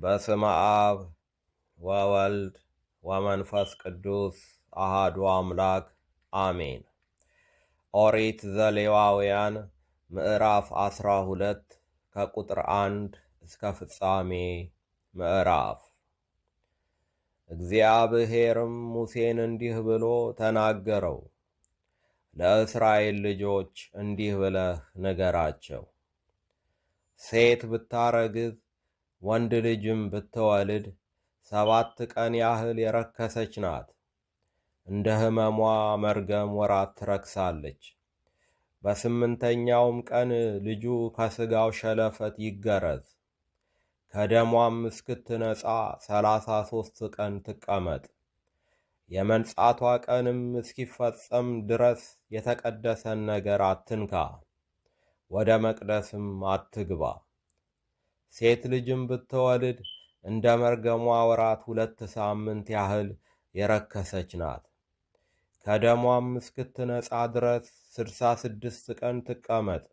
በስመ አብ ወወልድ ወመንፈስ ቅዱስ አሃዱ አምላክ አሜን። ኦሪት ዘሌዋውያን ምዕራፍ 12 ከቁጥር 1 እስከ ፍጻሜ ምዕራፍ። እግዚአብሔርም ሙሴን እንዲህ ብሎ ተናገረው። ለእስራኤል ልጆች እንዲህ ብለህ ንገራቸው፣ ሴት ብታረግዝ ወንድ ልጅም ብትወልድ 7 ቀን ያህል የረከሰች ናት። እንደ ሕመሟ መርገም ወራት ትረክሳለች። በ8ኛውም ቀን ልጁ ከሥጋው ሸለፈት ይገረዝ። ከደሟም እስክትነጻ 33 ቀን ትቀመጥ። የመንጻቷ ቀንም እስኪፈጸም ድረስ የተቀደሰን ነገር አትንካ፣ ወደ መቅደስም አትግባ። ሴት ልጅም ብትወልድ እንደ መርገሟ ወራት 2 ሳምንት ያህል የረከሰች ናት። ከደሟም እስክትነጻ ድረስ 66 ቀን ትቀመጥ።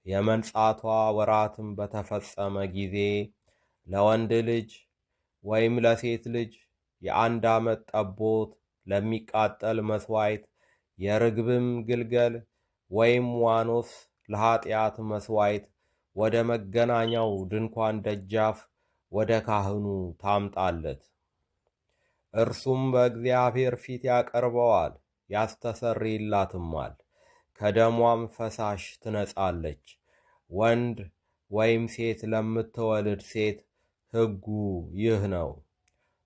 የመንጻቷ ወራትም በተፈጸመ ጊዜ ለወንድ ልጅ ወይም ለሴት ልጅ የ1 ዓመት ጠቦት ለሚቃጠል መሥዋዕት፣ የርግብም ግልገል ወይም ዋኖስ ለኀጢአት መሥዋዕት ወደ መገናኛው ድንኳን ደጃፍ ወደ ካህኑ ታምጣለት። እርሱም በእግዚአብሔር ፊት ያቀርበዋል፣ ያስተሰርይላትማል። ከደሟም ፈሳሽ ትነጻለች። ወንድ ወይም ሴት ለምትወልድ ሴት ሕጉ ይህ ነው።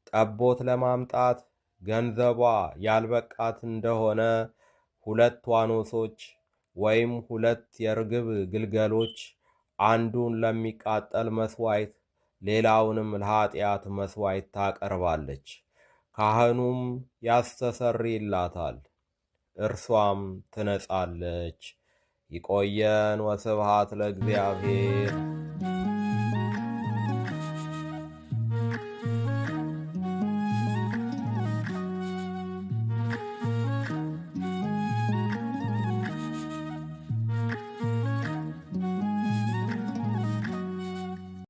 ጠቦት ለማምጣት ገንዘቧ ያልበቃት እንደሆነ 2 ዋኖሶች ወይም 2 የርግብ ግልገሎች፣ አንዱን ለሚቃጠል መሥዋዕት ሌላውንም ለኀጢአት መሥዋዕት ታቀርባለች። ካህኑም ያስተሰርይላታል፣ እርሷም ትነጻለች። ይቆየን። ወስብሐት ለእግዚአብሔር።